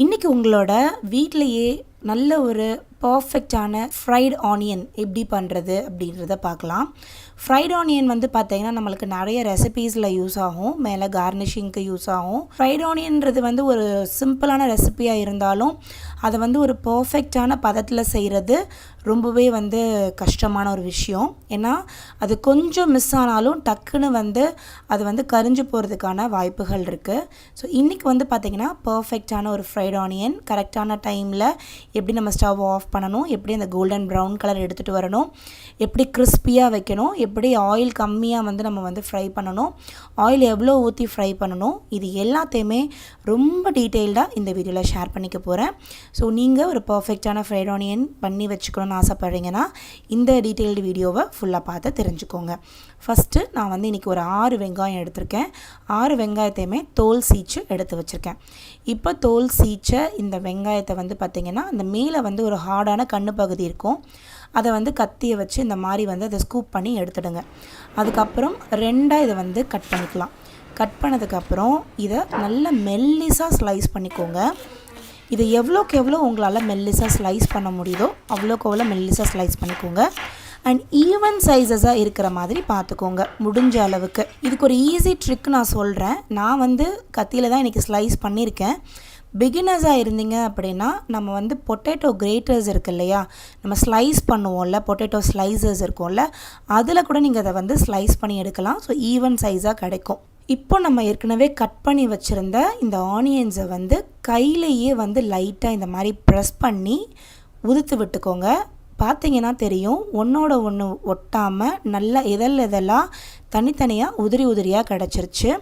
இன்றைக்கி உங்களோட வீட்டிலையே நல்ல ஒரு பர்ஃபெக்டான ஃப்ரைட் ஆனியன் எப்படி பண்ணுறது அப்படின்றத பார்க்கலாம். ஃப்ரைட் ஆனியன் வந்து பார்த்திங்கன்னா நம்மளுக்கு நிறைய ரெசிபீஸில் யூஸ் ஆகும், மேலே கார்னிஷிங்க்கு யூஸ் ஆகும். ஃப்ரைட் ஆனியன்றது வந்து ஒரு சிம்பிளான ரெசிபியாக இருந்தாலும் அதை வந்து ஒரு பர்ஃபெக்டான பதத்தில் செய்கிறது ரொம்பவே வந்து கஷ்டமான ஒரு விஷயம். ஏன்னா அது கொஞ்சம் மிஸ் ஆனாலும் டக்குன்னு அது வந்து கரிஞ்சு போகிறதுக்கான வாய்ப்புகள் இருக்குது. ஸோ இன்றைக்கி வந்து பார்த்திங்கன்னா பர்ஃபெக்டான ஒரு ஃப்ரைட் ஆனியன் கரெக்டான டைமில் எப்படி நம்ம ஸ்டவ் ஆஃப் பண்ணணும், எப்படி அந்த கோல்டன் ப்ரௌன் கலர் எடுத்துகிட்டு வரணும், எப்படி கிறிஸ்பியாக வைக்கணும், எப்படி ஆயில் கம்மியாக வந்து நம்ம வந்து ஃப்ரை பண்ணணும், ஆயில் எவ்வளோ ஊற்றி ஃப்ரை பண்ணணும், இது எல்லாத்தையுமே ரொம்ப டீட்டெயில்டாக இந்த வீடியோவில் ஷேர் பண்ணிக்க போகிறேன். ஸோ நீங்கள் ஒரு பர்ஃபெக்டான ஃப்ரைட் ஆனியன் பண்ணி வச்சுக்கணும்னு ஆசைப்பட்றீங்கன்னா இந்த டீட்டெயில்டு வீடியோவை ஃபுல்லாக பார்த்து தெரிஞ்சுக்கோங்க. ஃபஸ்ட்டு நான் வந்து இன்றைக்கி ஒரு 6 வெங்காயம் எடுத்திருக்கேன். 6 வெங்காயத்தையுமே தோல் சீச்சு எடுத்து வச்சுருக்கேன். இப்போ தோல் சீச்ச இந்த வெங்காயத்தை வந்து பார்த்திங்கன்னா அந்த மேலே வந்து ஒரு ஹார்டான கண்ணு பகுதி இருக்கும், அதை வந்து கத்தியை வச்சு இந்த மாதிரி வந்து அதை ஸ்கூப் பண்ணி எடுத்துடுங்க. அதுக்கப்புறம் 2 இதை வந்து கட் பண்ணிக்கலாம். கட் பண்ணதுக்கப்புறம் இதை நல்ல மெல்லிஸாக ஸ்லைஸ் பண்ணிக்கோங்க. இது எவ்வளோக்கு எவ்வளோ உங்களால் மெல்லிஸாக ஸ்லைஸ் பண்ண முடியுதோ அவ்வளோக்கு எவ்வளோ மெல்லிஸாக ஸ்லைஸ் பண்ணிக்கோங்க. அண்ட் ஈவன் சைஸஸாக இருக்கிற மாதிரி பார்த்துக்கோங்க முடிஞ்ச அளவுக்கு. இதுக்கு ஒரு ஈஸி ட்ரிக் நான் சொல்கிறேன். நான் வந்து கத்தியில் தான் இன்றைக்கி ஸ்லைஸ் பண்ணியிருக்கேன். பிகினர்ஸாக இருந்தீங்க அப்படின்னா நம்ம வந்து பொட்டேட்டோ கிரேட்டர்ஸ் இருக்குது இல்லையா, நம்ம ஸ்லைஸ் பண்ணுவோம்ல, பொட்டேட்டோ ஸ்லைசர்ஸ் இருக்கும்ல, அதில் கூட நீங்கள் அதை வந்து ஸ்லைஸ் பண்ணி எடுக்கலாம். ஸோ ஈவன் சைஸாக கிடைக்கும். இப்போ நம்ம ஏற்கனவே கட் பண்ணி வச்சுருந்த இந்த ஆனியன்ஸை வந்து கையிலேயே வந்து லைட்டாக இந்த மாதிரி ப்ரெஸ் பண்ணி உதுத்து விட்டுக்கோங்க. பார்த்தீங்கன்னா தெரியும், ஒன்றோட ஒன்று ஒட்டாமல் நல்லா இதெல்லாம் தனித்தனியாக உதிரியாக கிடச்சிருச்சு.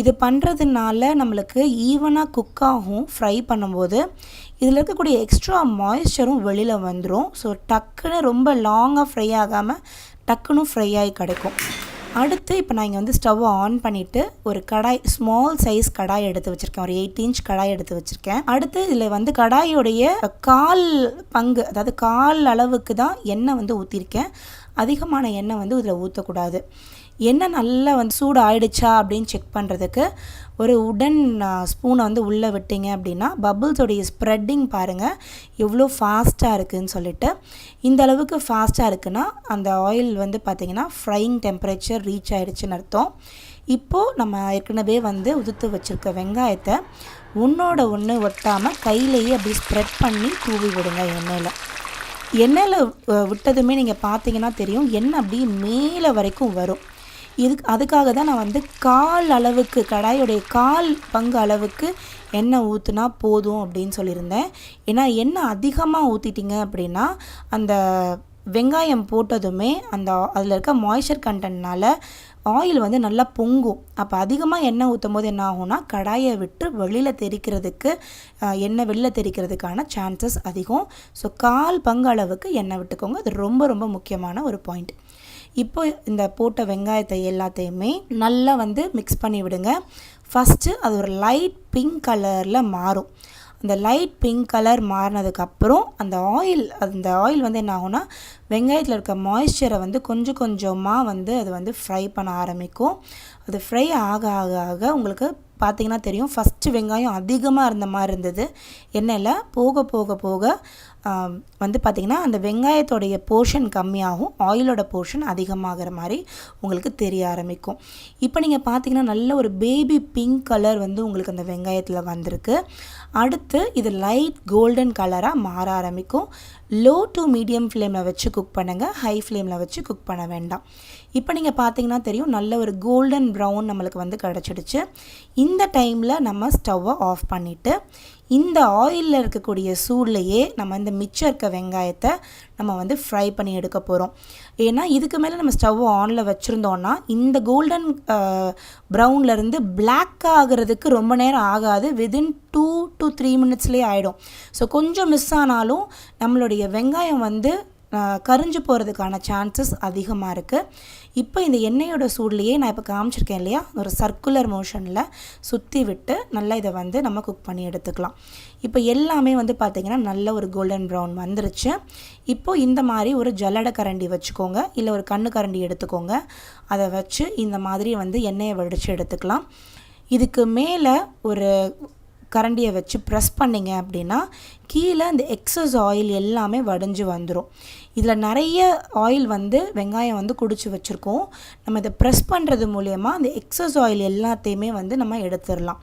இது பண்ணுறதுனால நம்மளுக்கு ஈவனாக குக் ஆகும். ஃப்ரை பண்ணும்போது இதில் இருக்கக்கூடிய எக்ஸ்ட்ரா மாய்ஸ்சரும் வெளியில் வந்துடும். ஸோ டக்குன்னு ரொம்ப லாங்காக ஃப்ரை ஆகாமல் டக்குன்னு ஃப்ரை ஆகி கிடைக்கும். அடுத்து இப்போ நான் இங்கே வந்து ஸ்டவ்வை ஆன் பண்ணிவிட்டு ஒரு கடாய், ஸ்மால் சைஸ் கடாய் எடுத்து வச்சுருக்கேன். ஒரு 8 இன்ச் கடாய் எடுத்து வச்சுருக்கேன். அடுத்து இதில் வந்து கடாயோடைய கால் பங்கு, அதாவது கால் அளவுக்கு தான் எண்ணெய் வந்து ஊற்றிருக்கேன். அதிகமான எண்ணெய் வந்து இதில் ஊற்றக்கூடாது. எண்ணெய் நல்லா வந்து சூடு ஆயிடுச்சா அப்படின்னு செக் பண்ணுறதுக்கு ஒரு உடன் ஸ்பூனை வந்து உள்ளே விட்டிங்க அப்படின்னா பபுள்ஸோடைய ஸ்ப்ரெட்டிங் பாருங்கள் எவ்வளோ ஃபாஸ்ட்டாக இருக்குதுன்னு சொல்லிட்டு. இந்த அளவுக்கு ஃபாஸ்ட்டாக இருக்குன்னா அந்த ஆயில் வந்து பார்த்திங்கன்னா ஃப்ரையிங் டெம்பரேச்சர் ரீச் ஆகிடுச்சின்னு அர்த்தம். இப்போது நம்ம ஏற்கனவே வந்து உதுத்து வச்சுருக்க வெங்காயத்தை ஒன்றோட ஒன்று ஒட்டாமல் கையிலேயே அப்படி ஸ்ப்ரெட் பண்ணி தூவி விடுங்க. எண்ணெயில் விட்டதுமே நீங்கள் பார்த்தீங்கன்னா தெரியும், எண்ணெய் அப்படியே மேலே வரைக்கும் வரும். அதுக்காக தான் நான் வந்து கால் அளவுக்கு, கடாயோடைய கால் பங்கு அளவுக்கு எண்ணெய் ஊற்றுனா போதும் அப்படின்னு சொல்லியிருந்தேன். ஏன்னா எண்ணெய் அதிகமாக ஊற்றிட்டிங்க அப்படின்னா அந்த வெங்காயம் போட்டதுமே அதில் இருக்க மாய்ஸ்சர் கண்டென்ட்னால ஆயில் வந்து நல்லா பொங்கும். அப்போ அதிகமாக எண்ணெய் ஊற்றும் போது என்ன ஆகும்னா கடாயை விட்டு வெளியில் எண்ணெய் வெளியில் தெரிக்கிறதுக்கான சான்சஸ் அதிகம். ஸோ கால் பங்கு அளவுக்கு எண்ணெய் விட்டுக்கோங்க. அது ரொம்ப ரொம்ப முக்கியமான ஒரு பாயிண்ட். இப்போ இந்த போட்ட வெங்காயத்தை எல்லாத்தையுமே நல்லா வந்து மிக்ஸ் பண்ணி விடுங்க. ஃபஸ்ட்டு அது ஒரு லைட் பிங்க் கலரில் மாறும். அந்த லைட் பிங்க் கலர் மாறினதுக்கப்புறம் அந்த ஆயில் வந்து என்ன ஆகும்னா வெங்காயத்தில் இருக்க மாய்ஸ்சரை வந்து கொஞ்சம் கொஞ்சமாக வந்து அது வந்து ஃப்ரை பண்ண ஆரம்பிக்கும். அது ஃப்ரை ஆக ஆக ஆக உங்களுக்கு பார்த்திங்கன்னா தெரியும், ஃபஸ்ட்டு வெங்காயம் அதிகமாக இருந்த மாதிரி இருந்தது. எண்ணெயில் போக போக போக வந்து பார்த்திங்கன்னா அந்த வெங்காயத்தோடைய போர்ஷன் கம்மியாகும், ஆயிலோட போர்ஷன் அதிகமாகிற மாதிரி உங்களுக்கு தெரிய ஆரம்பிக்கும். இப்போ நீங்கள் பார்த்திங்கன்னா நல்ல ஒரு பேபி பிங்க் கலர் வந்து உங்களுக்கு அந்த வெங்காயத்தில் வந்திருக்கு. அடுத்து இது லைட் கோல்டன் கலராக மாற ஆரம்பிக்கும். லோ டு மீடியம் ஃப்ளேமில் வச்சு குக் பண்ணுங்கள், ஹை ஃப்ளேமில் வச்சு குக் பண்ண வேண்டாம். இப்போ நீங்கள் பார்த்தீங்கன்னா தெரியும், நல்ல ஒரு கோல்டன் ப்ரௌன் நம்மளுக்கு வந்து கிடச்சிடுச்சு. இந்த டைமில் நம்ம ஸ்டவ்வை ஆஃப் பண்ணிவிட்டு இந்த ஆயிலில் இருக்கக்கூடிய சூட்லையே நம்ம இந்த மிச்சம் இருக்க வெங்காயத்தை நம்ம வந்து ஃப்ரை பண்ணி எடுக்க போகிறோம். ஏன்னா இதுக்கு மேலே நம்ம ஸ்டவ் ஆனில் வச்சுருந்தோன்னா இந்த கோல்டன் ப்ரௌன்லேருந்து பிளாக் ஆகிறதுக்கு ரொம்ப நேரம் ஆகாது. வித்தின் 2 to 3 மினிட்ஸ்லேயே ஆகிடும். ஸோ கொஞ்சம் மிஸ் ஆனாலும் நம்மளுடைய வெங்காயம் வந்து கரிஞ்சு போகிறதுக்கான சான்சஸ் அதிகமாக இருக்குது. இப்போ இந்த எண்ணெயோட சூட்லேயே நான் இப்போ காமிச்சிருக்கேன் இல்லையா, ஒரு சர்க்குலர் மோஷனில் சுற்றி விட்டு நல்லா இதை வந்து நம்ம குக் பண்ணி எடுத்துக்கலாம். இப்போ எல்லாமே வந்து பார்த்திங்கன்னா நல்ல ஒரு கோல்டன் ப்ரௌன் வந்துருச்சு. இப்போது இந்த மாதிரி ஒரு ஜல்லடை கரண்டி வச்சுக்கோங்க, இல்லை ஒரு கண்ணு கரண்டி எடுத்துக்கோங்க. அதை வச்சு இந்த மாதிரி வந்து எண்ணெயை வடித்து எடுத்துக்கலாம். இதுக்கு மேலே ஒரு கரண்டியை வச்சு ப்ரெஸ் பண்ணிங்க அப்படின்னா கீழே இந்த எக்ஸஸ் ஆயில் எல்லாமே வடிஞ்சு வந்துடும். இதில் நிறைய ஆயில் வந்து வெங்காயம் வந்து குடிச்சு வச்சுருக்கோம். நம்ம இதை ப்ரெஸ் பண்ணுறது மூலயமா அந்த எக்ஸஸ் ஆயில் எல்லாத்தையுமே வந்து நம்ம எடுத்துடலாம்.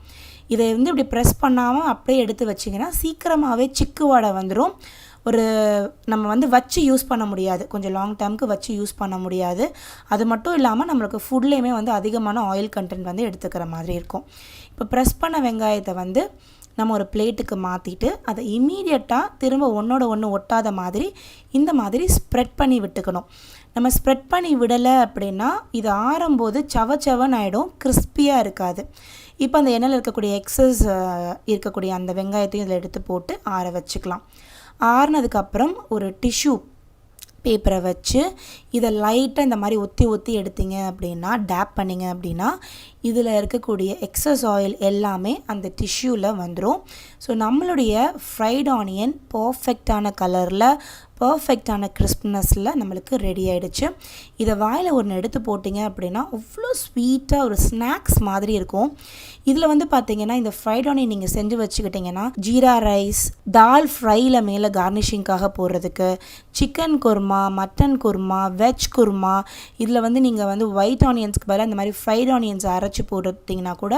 இதை வந்து இப்படி ப்ரெஸ் பண்ணாமல் அப்படியே எடுத்து வச்சிங்கன்னா சீக்கிரமாகவே சிக்கு வாடை வந்துடும். நம்ம வந்து வச்சு யூஸ் பண்ண முடியாது, கொஞ்சம் லாங் டைமுக்கு வச்சு யூஸ் பண்ண முடியாது. அது மட்டும் இல்லாமல் நம்மளுக்கு ஃபுட்லேயுமே வந்து அதிகமான ஆயில் கண்டென்ட் வந்து எடுத்துக்கிற மாதிரி இருக்கும். இப்போ ப்ரெஸ் பண்ண வெங்காயத்தை வந்து நம்ம ஒரு பிளேட்டுக்கு மாற்றிட்டு அதை இம்மீடியட்டாக திரும்ப ஒன்றோட ஒன்று ஒட்டாத மாதிரி இந்த மாதிரி ஸ்ப்ரெட் பண்ணி விட்டுக்கணும். நம்ம ஸ்ப்ரெட் பண்ணி விடலை அப்படின்னா இது ஆறும்போது சவச்சவன்னு ஆகிடும், கிறிஸ்பியாக இருக்காது. இப்போ அந்த எண்ணெயில் இருக்கக்கூடிய எக்ஸஸ் இருக்கக்கூடிய அந்த வெங்காயத்தையும் இதில் எடுத்து போட்டு ஆற வச்சுக்கலாம். ஆறுனதுக்கப்புறம் ஒரு டிஷ்யூ பேப்பரை வச்சு இதை லைட்டாக இந்த மாதிரி ஒத்தி எடுத்தீங்க அப்படின்னா, டேப் பண்ணிங்க அப்படின்னா இதில் இருக்கக்கூடிய எக்ஸஸ் ஆயில் எல்லாமே அந்த டிஷ்யூவில் வந்துடும். ஸோ நம்மளுடைய ஃப்ரைட் ஆனியன் பர்ஃபெக்டான கலரில் பர்ஃபெக்டான கிறிஸ்ப்னஸில் நம்மளுக்கு ரெடி ஆகிடுச்சு. இதை வாயில் ஒன்று எடுத்து போட்டிங்க அப்படின்னா அவ்வளோ ஸ்வீட்டாக ஒரு ஸ்நாக்ஸ் மாதிரி இருக்கும். இதில் வந்து பார்த்திங்கன்னா இந்த ஃப்ரைட் ஆனியன் நீங்கள் செஞ்சு வச்சுக்கிட்டிங்கன்னா ஜீரா ரைஸ், தால் ஃப்ரையில் மேலே கார்னிஷிங்காக போடுறதுக்கு, chicken kurma, mutton kurma, veg kurma, இதில் வந்து நீங்கள் வந்து ஒயிட் ஆனியன்ஸ்க்கு பதிலாக இந்த மாதிரி ஃப்ரைட் ஆனியன்ஸ் அரைச்சி போட்டுட்டிங்கன்னா கூட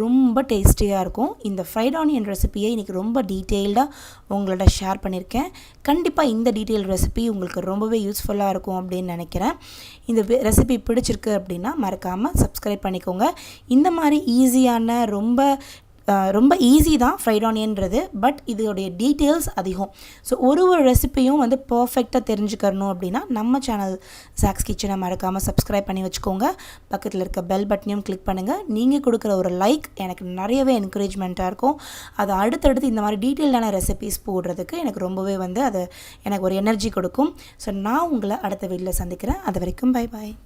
ரொம்ப டேஸ்டியாக இருக்கும். இந்த ஃப்ரைட் ஆனியன் ரெசிபியை இன்றைக்கி ரொம்ப டீட்டெயில்டாக உங்களோட ஷேர் பண்ணியிருக்கேன். கண்டிப்பாக இந்த டீட்டெயில் ரெசிபி உங்களுக்கு ரொம்பவே யூஸ்ஃபுல்லாக இருக்கும் அப்படின்னு நினைக்கிறேன். இந்த ரெசிபி பிடிச்சிருக்கு அப்படின்னா மறக்காமல் சப்ஸ்கிரைப் பண்ணிக்கோங்க. இந்த மாதிரி ஈஸியான ரொம்ப ஈஸி தான் ஃப்ரைட் ஆனியன்றது, பட் இதோடைய டீட்டெயில்ஸ் அதிகம். ஸோ ஒரு ரெசிப்பியும் வந்து பர்ஃபெக்டாக தெரிஞ்சுக்கணும் அப்படின்னா நம்ம சேனல் ஜாக்ஸ் கிச்சனை மறக்காமல் சப்ஸ்கிரைப் பண்ணி வச்சுக்கோங்க. பக்கத்தில் இருக்க பெல் பட்டனையும் கிளிக் பண்ணுங்கள். நீங்கள் கொடுக்குற ஒரு லைக் எனக்கு நிறையவே என்கரேஜ்மெண்ட்டாக இருக்கும். அது அடுத்தடுத்து இந்த மாதிரி டீட்டெயில்டான ரெசிபிஸ் போடுறதுக்கு எனக்கு ரொம்பவே வந்து அது எனக்கு ஒரு எனர்ஜி கொடுக்கும். ஸோ நான் உங்களை அடுத்த வீடியோவில் சந்திக்கிறேன். அது வரைக்கும் பை பாய்.